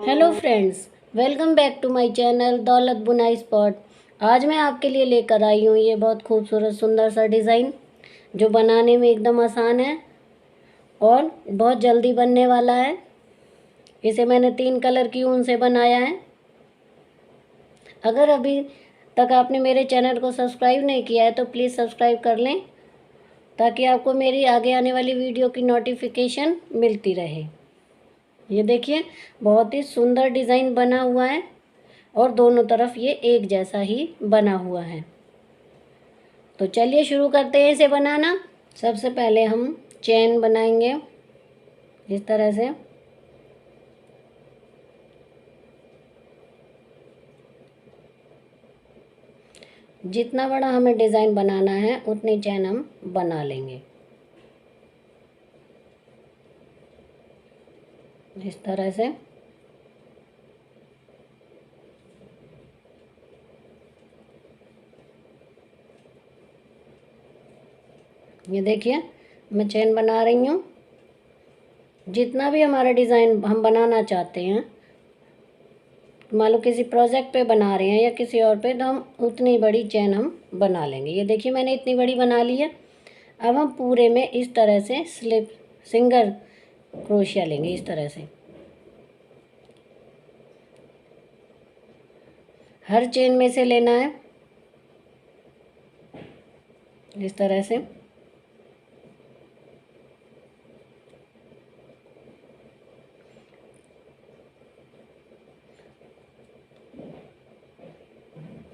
Hello friends, welcome back to my channel Daulat Bunai spot. आज मैं आपके लिए लेकर आई हूँ ये बहुत खूबसूरत सुंदर सा डिज़ाइन जो बनाने में एकदम आसान है और बहुत जल्दी बनने वाला है। इसे मैंने 3 कलर की ऊन से बनाया है। अगर अभी तक आपने मेरे चैनल को सब्सक्राइब नहीं किया है तो प्लीज़ सब्सक्राइब कर लें ताकि आपको मेरी आगे आने वाली वीडियो की नोटिफिकेशन मिलती रहे। ये देखिए, बहुत ही सुंदर डिज़ाइन बना हुआ है और दोनों तरफ ये एक जैसा ही बना हुआ है। तो चलिए शुरू करते हैं इसे बनाना। सबसे पहले हम चेन बनाएंगे इस तरह से। जितना बड़ा हमें डिज़ाइन बनाना है उतनी चेन हम बना लेंगे इस तरह से। ये देखिए, मैं चेन बना रही हूँ। जितना भी हमारा डिज़ाइन हम बनाना चाहते हैं, मान लो किसी प्रोजेक्ट पे बना रहे हैं या किसी और पे, तो हम उतनी बड़ी चेन हम बना लेंगे। ये देखिए, मैंने इतनी बड़ी बना ली है। अब हम पूरे में इस तरह से सिंगल क्रोशिया लेंगे इस तरह से। हर चेन में से लेना है इस तरह से।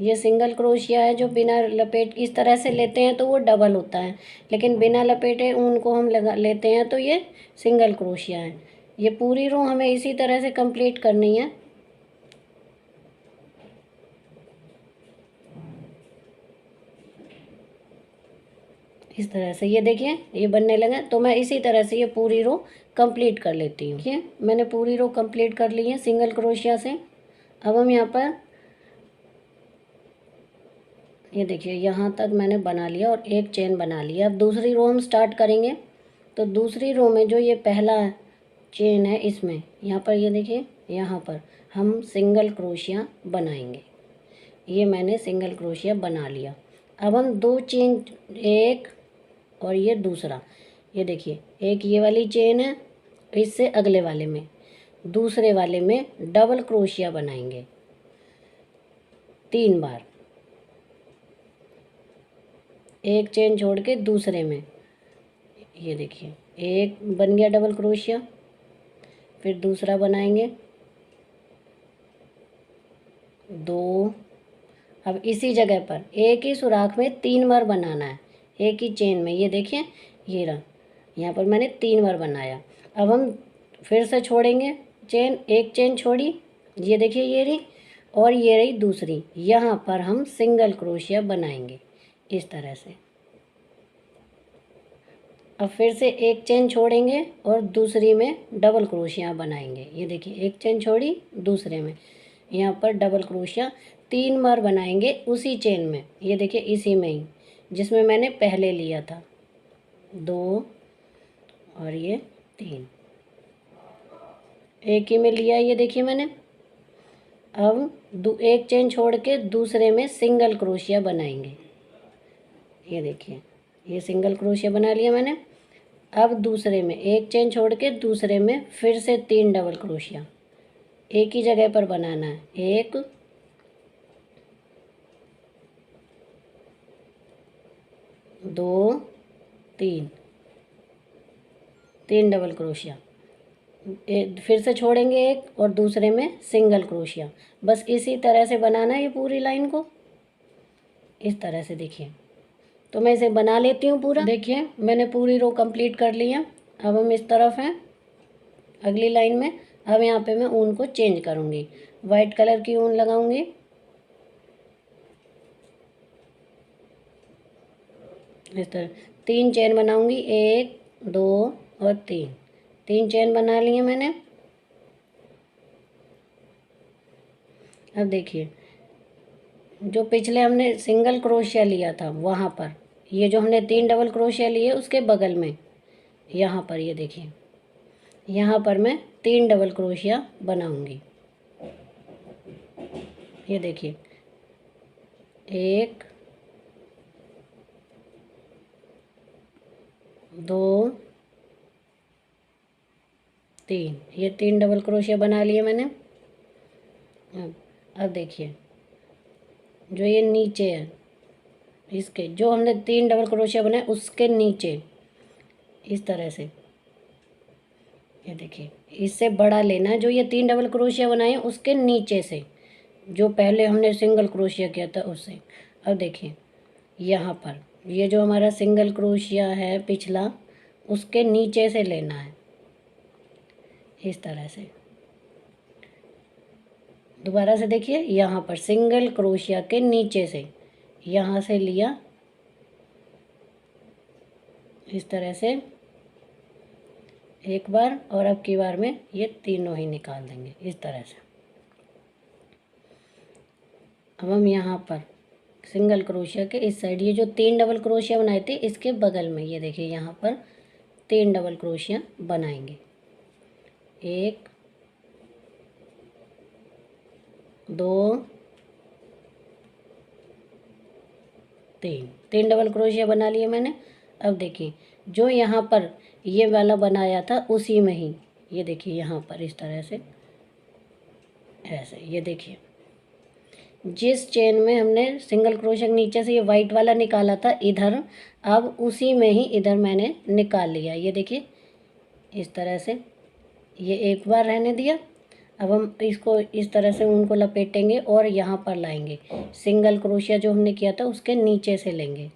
ये सिंगल क्रोशिया है जो बिना लपेट इस तरह से लेते हैं तो वो डबल होता है, लेकिन बिना लपेटे ऊन को हम लगा लेते हैं तो ये सिंगल क्रोशिया है। ये पूरी रो हमें इसी तरह से कंप्लीट करनी है। इस तरह से ये देखिए, ये बनने लगा। तो मैं इसी तरह से ये पूरी रो कंप्लीट कर लेती हूँ। ये मैंने पूरी रो कंप्लीट कर ली है सिंगल क्रोशिया से। अब हम यहाँ पर ये देखिए, यहाँ तक मैंने बना लिया और एक चेन बना लिया। अब दूसरी रो हम स्टार्ट करेंगे। तो दूसरी रो में जो ये पहला चेन है इसमें, यहाँ पर ये देखिए, यहाँ पर हम सिंगल क्रोशिया बनाएंगे। ये मैंने सिंगल क्रोशिया बना लिया। अब हम 2 चेन, एक और ये दूसरा, ये देखिए, एक ये वाली चेन है, इससे अगले वाले में, दूसरे वाले में डबल क्रोशिया बनाएंगे 3 बार। एक चेन छोड़ के दूसरे में, ये देखिए, एक बन गया डबल क्रोशिया। फिर दूसरा बनाएंगे 2। अब इसी जगह पर एक ही सुराख में 3 बार बनाना है एक ही चेन में। ये देखिए, ये रहा, यहाँ पर मैंने 3 बार बनाया। अब हम फिर से छोड़ेंगे चेन, एक चेन छोड़ी, ये देखिए ये रही, और ये रही दूसरी। यहाँ पर हम सिंगल क्रोशिया बनाएंगे इस तरह से। अब फिर से एक चेन छोड़ेंगे और दूसरी में डबल क्रोशिया बनाएंगे। ये देखिए, एक चेन छोड़ी, दूसरे में यहाँ पर डबल क्रोशिया 3 बार बनाएंगे उसी चेन में। ये देखिए, इसी में ही जिसमें मैंने पहले लिया था 2 और ये 3, एक ही में लिया। ये देखिए मैंने। अब एक चेन छोड़ के दूसरे में सिंगल क्रोशिया बनाएंगे। ये देखिए, ये सिंगल क्रोशिया बना लिया मैंने। अब दूसरे में एक चेन छोड़ के दूसरे में फिर से 3 डबल क्रोशिया एक ही जगह पर बनाना है। 1 2 3, 3 डबल क्रोशिया। फिर से छोड़ेंगे एक और दूसरे में सिंगल क्रोशिया। बस इसी तरह से बनाना है ये पूरी लाइन को इस तरह से। देखिए, तो मैं इसे बना लेती हूँ पूरा। देखिए, मैंने पूरी रो कंप्लीट कर ली है। अब हम इस तरफ हैं अगली लाइन में। अब यहाँ पे मैं ऊन को चेंज करूँगी, वाइट कलर की ऊन लगाऊंगी। इस तरह 3 चेन बनाऊंगी, 1 2 और 3 चेन बना ली है मैंने। अब देखिए, जो पिछले हमने सिंगल क्रोशिया लिया था वहाँ पर, ये जो हमने 3 डबल क्रोशिया लिए उसके बगल में, यहाँ पर ये देखिए, यहाँ पर मैं 3 डबल क्रोशिया बनाऊंगी। ये देखिए 1 2 3, ये 3 डबल क्रोशिया बना लिए मैंने। अब देखिए जो ये नीचे है इसके, जो हमने 3 डबल क्रोशिया बनाए उसके नीचे इस तरह से, ये देखिए इससे बड़ा लेना है, जो ये 3 डबल क्रोशिया बनाए हैं उसके नीचे से, जो पहले हमने सिंगल क्रोशिया किया था उससे। अब देखिए यहाँ पर ये जो हमारा सिंगल क्रोशिया है पिछला, उसके नीचे से लेना है इस तरह से। दोबारा से देखिए यहाँ पर सिंगल क्रोशिया के नीचे से यहाँ से लिया इस तरह से एक बार, और अब की बार में ये तीनों ही निकाल देंगे इस तरह से। अब हम यहाँ पर सिंगल क्रोशिया के इस साइड, ये जो 3 डबल क्रोशिया बनाए थे इसके बगल में, ये देखिए यहाँ पर 3 डबल क्रोशिया बनाएंगे। 1 2 3 डबल क्रोशिया बना लिए मैंने। अब देखिए जो यहाँ पर ये वाला बनाया था उसी में ही, ये देखिए यहाँ पर इस तरह से ऐसे, ये देखिए जिस चेन में हमने सिंगल क्रोशिया नीचे से ये वाइट वाला निकाला था इधर, अब उसी में ही इधर मैंने निकाल लिया। ये देखिए इस तरह से, ये एक बार रहने दिया। अब हम इसको इस तरह से उनको लपेटेंगे और यहाँ पर लाएंगे, सिंगल क्रोशिया जो हमने किया था उसके नीचे से लेंगे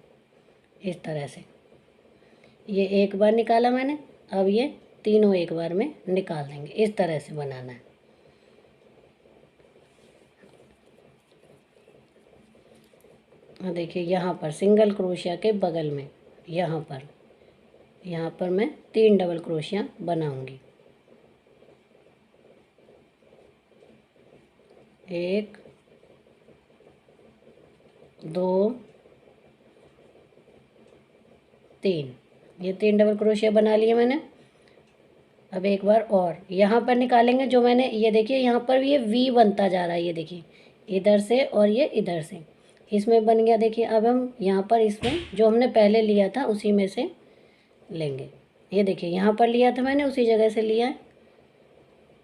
इस तरह से। ये एक बार निकाला मैंने, अब ये तीनों एक बार में निकाल देंगे, इस तरह से बनाना है। देखिए यहाँ पर सिंगल क्रोशिया के बगल में यहाँ पर मैं 3 डबल क्रोशिया बनाऊंगी। 1 2 3, ये 3 डबल क्रोशिया बना लिए मैंने। अब एक बार और यहाँ पर निकालेंगे, जो मैंने ये देखिए यहाँ पर ये वी बनता जा रहा है, ये देखिए इधर से और ये इधर से, इसमें बन गया। देखिए अब हम यहाँ पर इसमें जो हमने पहले लिया था उसी में से लेंगे। ये देखिए यहाँ पर लिया था मैंने, उसी जगह से लिया है,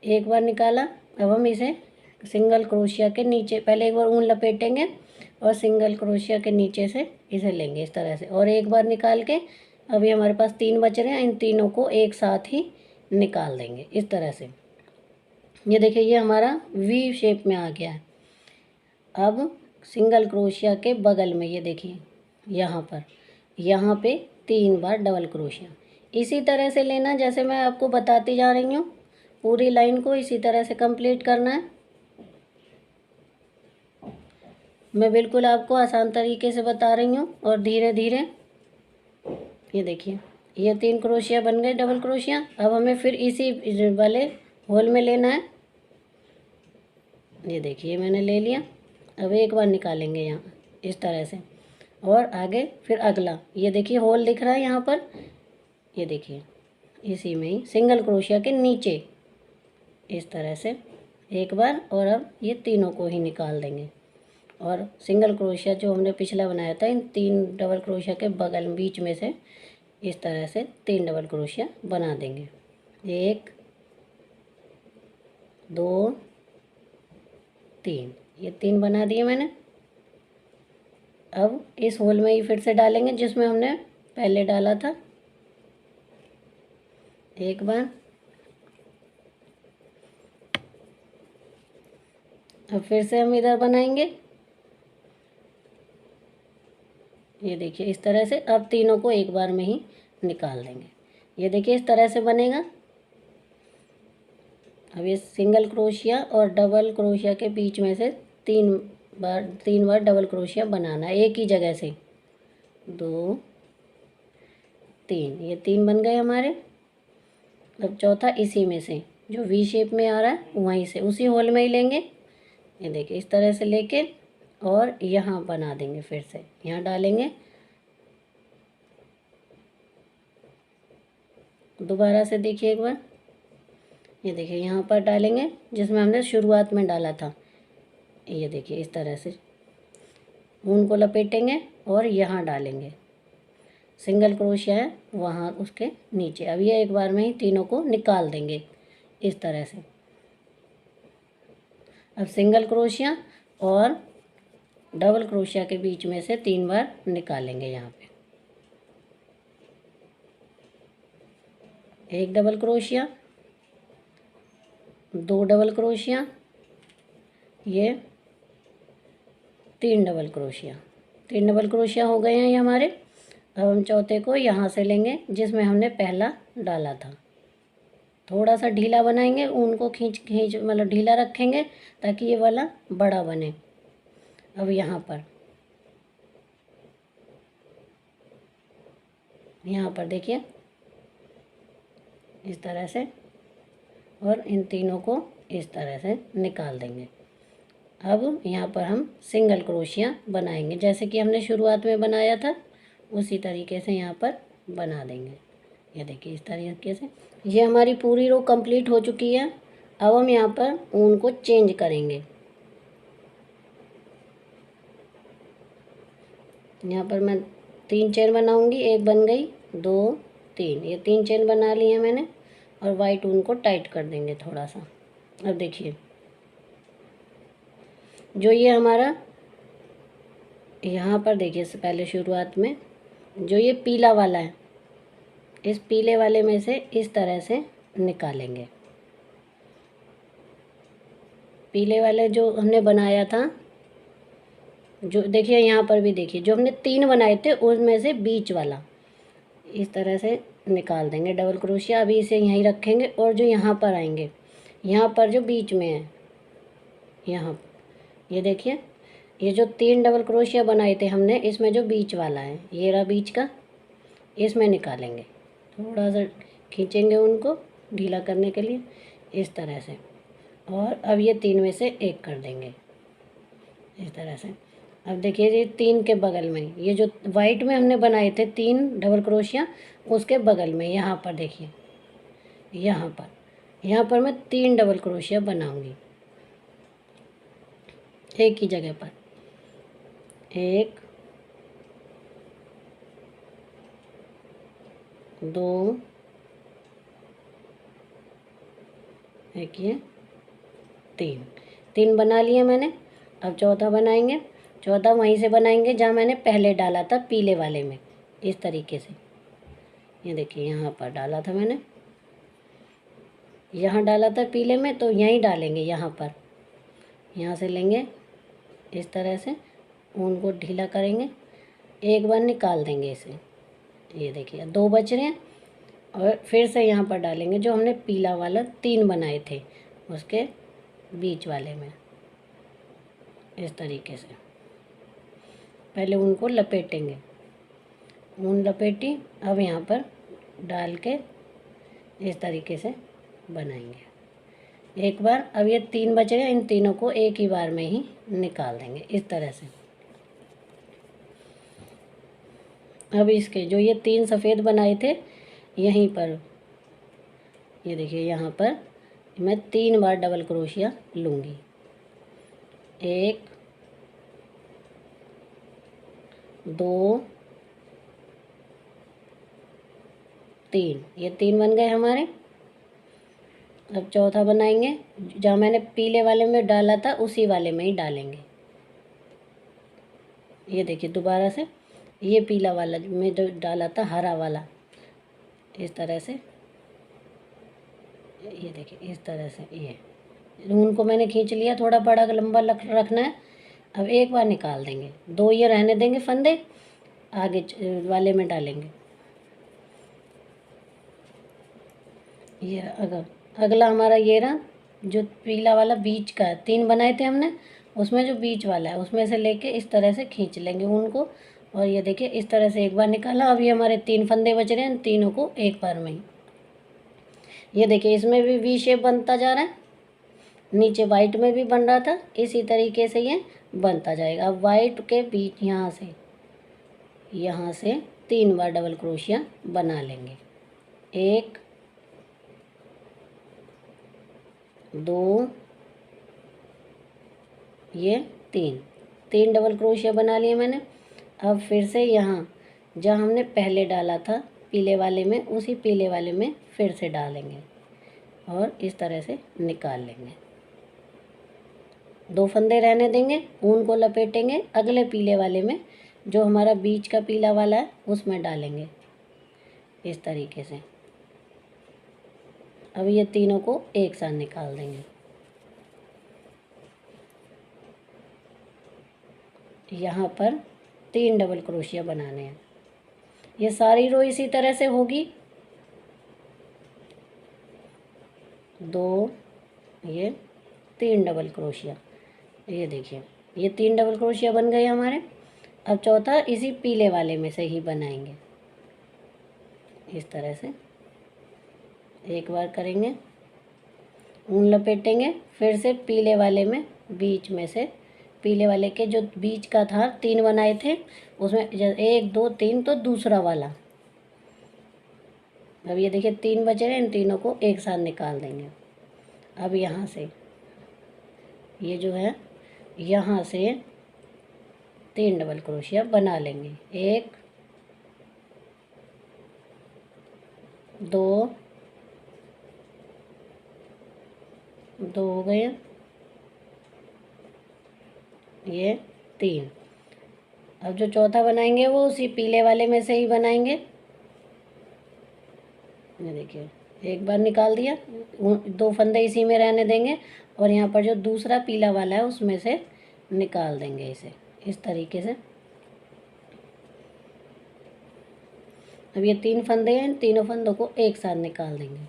एक बार निकाला। अब हम इसे सिंगल क्रोशिया के नीचे, पहले एक बार ऊन लपेटेंगे और सिंगल क्रोशिया के नीचे से इसे लेंगे इस तरह से, और एक बार निकाल के अभी हमारे पास 3 बच रहे हैं, इन तीनों को एक साथ ही निकाल देंगे इस तरह से। ये देखिए ये हमारा वी शेप में आ गया है। अब सिंगल क्रोशिया के बगल में ये देखिए यहाँ पे 3 बार डबल क्रोशिया, इसी तरह से लेना जैसे मैं आपको बताती जा रही हूँ। पूरी लाइन को इसी तरह से कंप्लीट करना है। मैं बिल्कुल आपको आसान तरीके से बता रही हूँ और धीरे धीरे। ये देखिए ये 3 क्रोशिया बन गए डबल क्रोशिया। अब हमें फिर इसी वाले होल में लेना है। ये देखिए मैंने ले लिया। अब एक बार निकालेंगे यहाँ इस तरह से, और आगे फिर अगला। ये देखिए होल दिख रहा है यहाँ पर, ये देखिए इसी में ही सिंगल क्रोशिया के नीचे इस तरह से एक बार, और अब ये तीनों को ही निकाल देंगे। और सिंगल क्रोशिया जो हमने पिछला बनाया था, इन 3 डबल क्रोशिया के बगल बीच में से इस तरह से 3 डबल क्रोशिया बना देंगे। 1 2 3, ये 3 बना दिए मैंने। अब इस होल में ही फिर से डालेंगे जिसमें हमने पहले डाला था, एक बार। अब फिर से हम इधर बनाएंगे। ये देखिए इस तरह से, अब तीनों को एक बार में ही निकाल देंगे। ये देखिए इस तरह से बनेगा। अब ये सिंगल क्रोशिया और डबल क्रोशिया के बीच में से 3 बार डबल क्रोशिया बनाना है एक ही जगह से। 2 3, ये 3 बन गए हमारे। अब चौथा इसी में से जो वी शेप में आ रहा है वहीं से, उसी होल में ही लेंगे। ये देखिए इस तरह से लेके और यहाँ बना देंगे, फिर से यहाँ डालेंगे। दोबारा से देखिए एक बार, ये देखिए यहाँ पर डालेंगे जिसमें हमने शुरुआत में डाला था। ये देखिए इस तरह से ऊन को लपेटेंगे और यहाँ डालेंगे, सिंगल क्रोशिया है वहाँ उसके नीचे। अब ये एक बार में ही तीनों को निकाल देंगे इस तरह से। अब सिंगल क्रोशिया और डबल क्रोशिया के बीच में से 3 बार निकालेंगे। यहाँ पे एक डबल क्रोशिया, 2 डबल क्रोशिया, ये 3 डबल क्रोशिया। 3 डबल क्रोशिया हो गए हैं ये हमारे। अब हम चौथे को यहाँ से लेंगे जिसमें हमने पहला डाला था। थोड़ा सा ढीला बनाएंगे, ऊन को खींच खींच मतलब ढीला रखेंगे ताकि ये वाला बड़ा बने। अब यहाँ पर देखिए इस तरह से, और इन तीनों को इस तरह से निकाल देंगे। अब यहाँ पर हम सिंगल क्रोशिया बनाएंगे जैसे कि हमने शुरुआत में बनाया था, उसी तरीके से यहाँ पर बना देंगे। ये देखिए इस तरीके से ये हमारी पूरी रो कंप्लीट हो चुकी है। अब हम यहाँ पर ऊन को चेंज करेंगे। यहाँ पर मैं 3 चेन बनाऊंगी, एक बन गई, 2 3, ये 3 चेन बना ली है मैंने। और वाइट ऊन को टाइट कर देंगे थोड़ा सा। अब देखिए जो ये हमारा यहाँ पर देखिए से पहले शुरुआत में जो ये पीला वाला है, इस पीले वाले में से इस तरह से निकालेंगे। पीले वाले जो हमने बनाया था, जो देखिए यहाँ पर भी देखिए जो हमने 3 बनाए थे उसमें से बीच वाला इस तरह से निकाल देंगे डबल क्रोशिया। अभी इसे यहीं रखेंगे और जो यहाँ पर आएंगे, यहाँ पर जो बीच में है, यहाँ ये देखिए ये जो 3 डबल क्रोशिया बनाए थे हमने, इसमें जो बीच वाला है ये रहा बीच का, इसमें निकालेंगे। थोड़ा सा खींचेंगे उनको ढीला करने के लिए इस तरह से। और अब ये 3 में से एक कर देंगे इस तरह से। अब देखिए ये 3 के बगल में ये जो वाइट में हमने बनाए थे 3 डबल क्रोशिया, उसके बगल में यहाँ पर देखिए, यहाँ पर मैं 3 डबल क्रोशिया बनाऊंगी एक ही जगह पर। 1 2, एक ये 3 बना लिए मैंने। अब चौथा बनाएंगे। चौथा वहीं से बनाएंगे जहाँ मैंने पहले डाला था पीले वाले में, इस तरीके से। ये देखिए यहाँ पर डाला था मैंने, यहाँ डाला था पीले में, तो यहीं डालेंगे यहाँ पर। यहाँ से लेंगे इस तरह से, ऊन को ढीला करेंगे, एक बार निकाल देंगे इसे। ये देखिए 2 बच रहे हैं। और फिर से यहाँ पर डालेंगे जो हमने पीला वाला 3 बनाए थे उसके बीच वाले में, इस तरीके से। पहले उनको लपेटेंगे, ऊन लपेटी, अब यहाँ पर डाल के इस तरीके से बनाएंगे एक बार। अब ये 3 बच गए, इन तीनों को एक ही बार में ही निकाल देंगे इस तरह से। अब इसके जो ये 3 सफ़ेद बनाए थे यहीं पर, ये देखिए यहाँ पर मैं 3 बार डबल क्रोशिया लूँगी। 1 2 3, ये 3 बन गए हमारे। अब चौथा बनाएंगे, जहाँ मैंने पीले वाले में डाला था उसी वाले में ही डालेंगे। ये देखिए दोबारा से ये पीला वाला में जो डाला था हरा वाला, इस तरह से। ये देखिए इस तरह से, ये ऊन को मैंने खींच लिया, थोड़ा बड़ा लंबा रखना है। अब एक बार निकाल देंगे, 2 ये रहने देंगे फंदे, आगे वाले में डालेंगे। ये अगला हमारा ये रहा जो पीला वाला बीच का है, 3 बनाए थे हमने, उसमें जो बीच वाला है उसमें से लेके इस तरह से खींच लेंगे ऊन को। और ये देखिए इस तरह से एक बार निकाला। अब ये हमारे 3 फंदे बच रहे हैं, तीनों को एक बार में ही। ये देखिए इसमें भी वी शेप बनता जा रहा है, नीचे वाइट में भी बन रहा था, इसी तरीके से ये बनता जाएगा। अब वाइट के बीच यहाँ से 3 बार डबल क्रोशिया बना लेंगे। 1 2 ये तीन डबल क्रोशिया बना लिए मैंने। अब फिर से यहाँ जहाँ हमने पहले डाला था पीले वाले में, उसी पीले वाले में फिर से डालेंगे और इस तरह से निकाल लेंगे। 2 फंदे रहने देंगे, ऊन को लपेटेंगे, अगले पीले वाले में जो हमारा बीच का पीला वाला है उसमें डालेंगे इस तरीके से। अब ये तीनों को एक साथ निकाल देंगे। यहाँ पर 3 डबल क्रोशिया बनाने हैं। ये सारी रो इसी तरह से होगी। 2, ये 3 डबल क्रोशिया, ये देखिए ये 3 डबल क्रोशिया बन गए हमारे। अब चौथा इसी पीले वाले में से ही बनाएंगे इस तरह से। एक बार करेंगे, ऊन लपेटेंगे, फिर से पीले वाले में बीच में से, पीले वाले के जो बीच का था 3 बनाए थे उसमें 1 2 3 तो दूसरा वाला। अब ये देखिए 3 बचे हैं, इन तीनों को एक साथ निकाल देंगे। अब यहाँ से ये जो है यहाँ से 3 डबल क्रोशिया बना लेंगे। 1 2 हो गए, ये 3। अब जो चौथा बनाएंगे वो उसी पीले वाले में से ही बनाएंगे। ये देखिए एक बार निकाल दिया, 2 फंदे इसी में रहने देंगे और यहाँ पर जो दूसरा पीला वाला है उसमें से निकाल देंगे इसे इस तरीके से। अब ये 3 फंदे हैं, इन तीनों फंदों को एक साथ निकाल देंगे।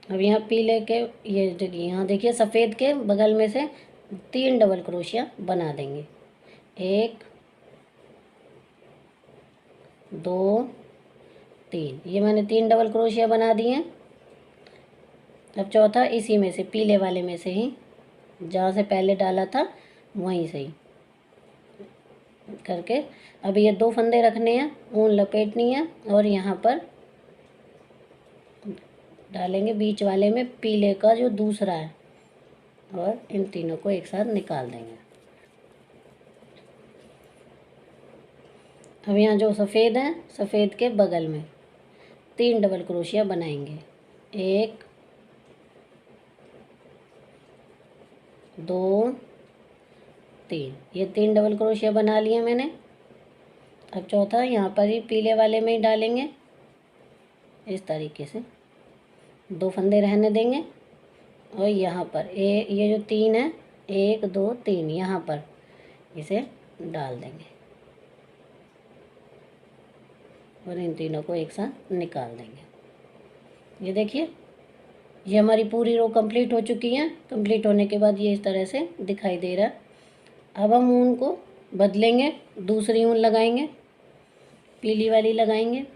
अब यहाँ पीले के ये जगह यहाँ देखिए सफ़ेद के बगल में से 3 डबल क्रोशिया बना देंगे। 1 2 3, ये मैंने 3 डबल क्रोशिया बना दिए हैं। अब चौथा इसी में से पीले वाले में से ही, जहाँ से पहले डाला था वहीं से ही करके। अब ये 2 फंदे रखने हैं, ऊन लपेटनी है और यहाँ पर डालेंगे बीच वाले में पीले का जो दूसरा है और इन तीनों को एक साथ निकाल देंगे। अब यहाँ जो सफ़ेद है, सफ़ेद के बगल में 3 डबल क्रोशिया बनाएंगे। 1 2 3, ये 3 डबल क्रोशिया बना लिए मैंने। अब चौथा यहाँ पर ही पीले वाले में ही डालेंगे इस तरीके से। 2 फंदे रहने देंगे और यहाँ पर ये जो 3 है, 1 2 3, यहाँ पर इसे डाल देंगे और इन तीनों को एक साथ निकाल देंगे। ये देखिए ये हमारी पूरी रो कंप्लीट हो चुकी है। कंप्लीट होने के बाद ये इस तरह से दिखाई दे रहा है। अब हम ऊन को बदलेंगे, दूसरी ऊन लगाएंगे, पीली वाली लगाएंगे।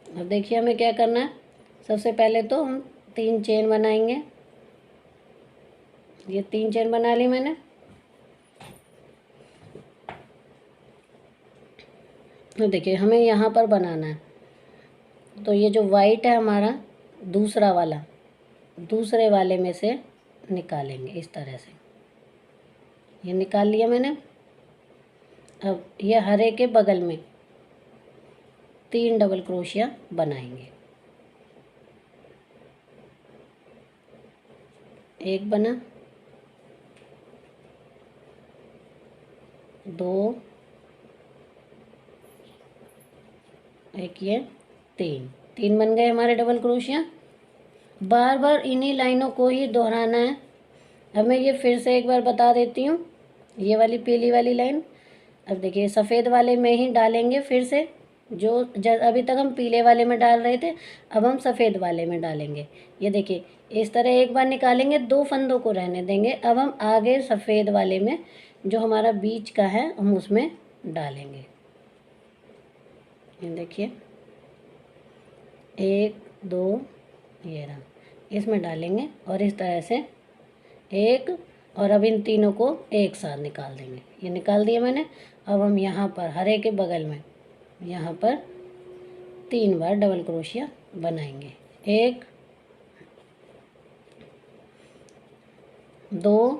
अब देखिए हमें क्या करना है। सबसे पहले तो हम 3 चेन बनाएंगे। ये 3 चेन बना ली मैंने। तो देखिए हमें यहाँ पर बनाना है, तो ये जो वाइट है हमारा दूसरा वाला, दूसरे वाले में से निकालेंगे इस तरह से। ये निकाल लिया मैंने। अब ये हरे के बगल में 3 डबल क्रोशिया बनाएंगे। 1 बना, 2, एक ये 3 बन गए हमारे डबल क्रोशिया। बार बार इन्हीं लाइनों को ही दोहराना है। अब मैं ये फिर से एक बार बता देती हूँ, ये वाली पीली वाली लाइन। अब देखिए सफ़ेद वाले में ही डालेंगे फिर से, जो अभी तक हम पीले वाले में डाल रहे थे अब हम सफ़ेद वाले में डालेंगे। ये देखिए इस तरह एक बार निकालेंगे, 2 फंदों को रहने देंगे। अब हम आगे सफ़ेद वाले में जो हमारा बीच का है हम उसमें डालेंगे। ये देखिए 1 2, ये रहा, इसमें डालेंगे और इस तरह से 1 और अब इन तीनों को एक साथ निकाल देंगे। ये निकाल दिया मैंने। अब हम यहाँ पर हरे के बगल में यहाँ पर 3 बार डबल क्रोशिया बनाएंगे। 1 2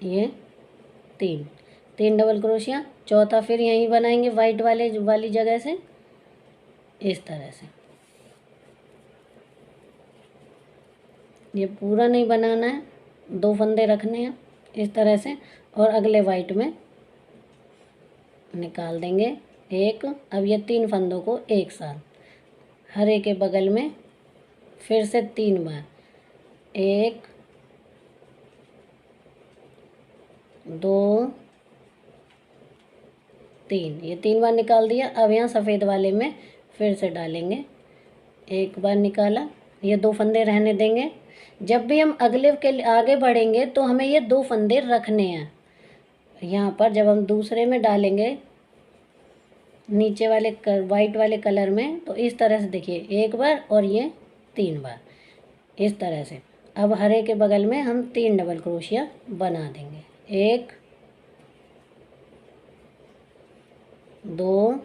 ये 3 डबल क्रोशिया। चौथा फिर यहीं बनाएंगे वाइट वाली जगह से इस तरह से। ये पूरा नहीं बनाना है, 2 फंदे रखने हैं इस तरह से और अगले वाइट में निकाल देंगे 1। अब ये 3 फंदों को एक साथ हरे के बगल में फिर से 3 बार 1 2 3 ये 3 बार निकाल दिया। अब यहाँ सफ़ेद वाले में फिर से डालेंगे, 1 बार निकाला। ये 2 फंदे रहने देंगे। जब भी हम अगले के आगे बढ़ेंगे तो हमें ये 2 फंदे रखने हैं। यहाँ पर जब हम दूसरे में डालेंगे नीचे वाले वाइट वाले कलर में तो इस तरह से देखिए, 1 बार और ये 3 बार इस तरह से। अब हरे के बगल में हम 3 डबल क्रोशिया बना देंगे। 1 2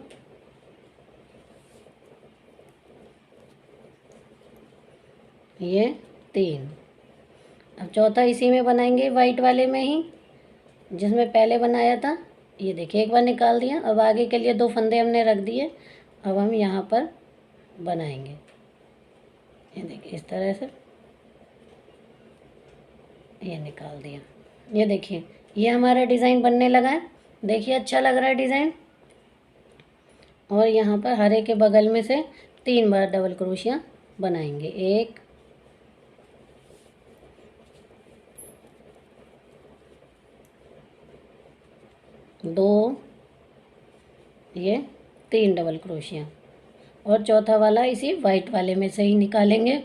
ये 3। अब चौथा इसी में बनाएंगे वाइट वाले में ही जिसमें पहले बनाया था। ये देखिए 1 बार निकाल दिया। अब आगे के लिए 2 फंदे हमने रख दिए। अब हम यहाँ पर बनाएंगे, ये देखिए इस तरह से। ये निकाल दिया। ये देखिए ये हमारा डिज़ाइन बनने लगा है। देखिए अच्छा लग रहा है डिज़ाइन। और यहाँ पर हरे के बगल में से 3 बार डबल क्रोशिया बनाएंगे। 1 2 ये 3 डबल क्रोशिया और चौथा वाला इसी वाइट वाले में से ही निकालेंगे।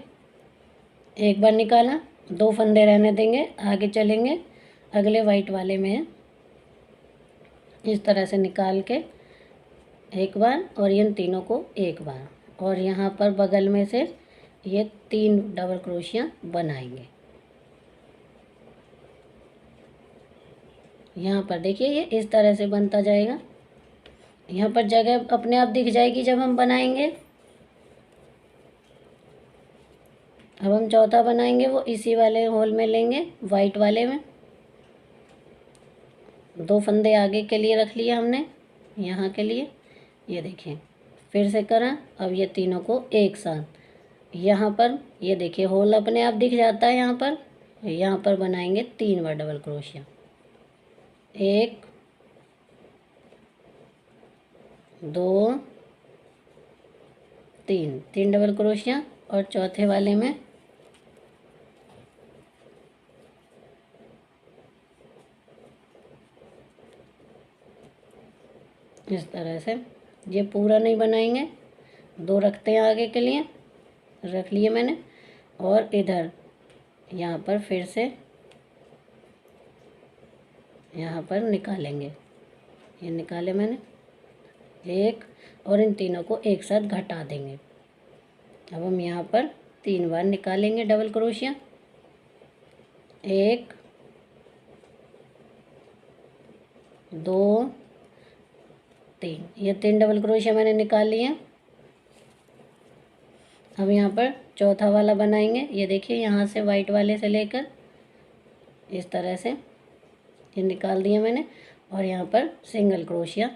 1 बार निकाला, 2 फंदे रहने देंगे, आगे चलेंगे अगले वाइट वाले में इस तरह से निकाल के 1 बार और इन तीनों को 1 बार और यहाँ पर बगल में से ये 3 डबल क्रोशिया बनाएंगे। यहाँ पर देखिए ये इस तरह से बनता जाएगा। यहाँ पर जगह अपने आप दिख जाएगी जब हम बनाएंगे। अब हम चौथा बनाएंगे, वो इसी वाले होल में लेंगे वाइट वाले में। 2 फंदे आगे के लिए रख लिए हमने यहाँ के लिए। ये देखिए फिर से करा। अब ये तीनों को एक साथ यहाँ पर ये देखिए होल अपने आप दिख जाता है। यहाँ पर बनाएंगे 3 बार डबल क्रोशिया। 1 2 3 डबल क्रोशिया और चौथे वाले में इस तरह से। ये पूरा नहीं बनाएंगे, 2 रखते हैं आगे के लिए, रख लिए मैंने। और इधर यहाँ पर फिर से यहाँ पर निकालेंगे। ये निकाले मैंने 1 और इन तीनों को एक साथ घटा देंगे। अब हम यहाँ पर 3 बार निकालेंगे डबल क्रोशिया। 1 2 3 ये 3 डबल क्रोशिया मैंने निकाल लिए। अब यहाँ पर चौथा वाला बनाएंगे। ये देखिए यहाँ से वाइट वाले से लेकर इस तरह से ये निकाल दिया मैंने और यहाँ पर सिंगल क्रोशिया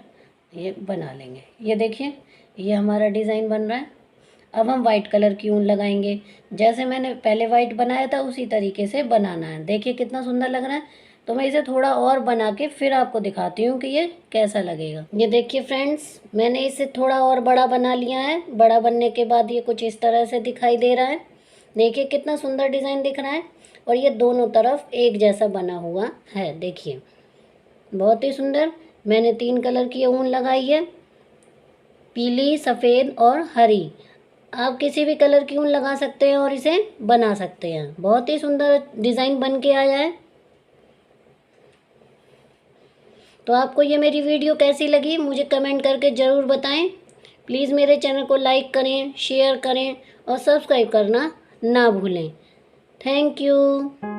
ये बना लेंगे। ये देखिए ये हमारा डिज़ाइन बन रहा है। अब हम वाइट कलर की ऊन लगाएंगे। जैसे मैंने पहले वाइट बनाया था उसी तरीके से बनाना है। देखिए कितना सुंदर लग रहा है। तो मैं इसे थोड़ा और बना के फिर आपको दिखाती हूँ कि ये कैसा लगेगा। ये देखिए फ्रेंड्स, मैंने इसे थोड़ा और बड़ा बना लिया है। बड़ा बनने के बाद ये कुछ इस तरह से दिखाई दे रहा है। देखिए कितना सुंदर डिज़ाइन दिख रहा है और ये दोनों तरफ एक जैसा बना हुआ है। देखिए बहुत ही सुंदर। मैंने 3 कलर की ऊन लगाई है, पीली, सफ़ेद और हरी। आप किसी भी कलर की ऊन लगा सकते हैं और इसे बना सकते हैं। बहुत ही सुंदर डिज़ाइन बन के आया है। तो आपको ये मेरी वीडियो कैसी लगी मुझे कमेंट करके ज़रूर बताएं। प्लीज़ मेरे चैनल को लाइक करें, शेयर करें और सब्सक्राइब करना ना भूलें। Thank you.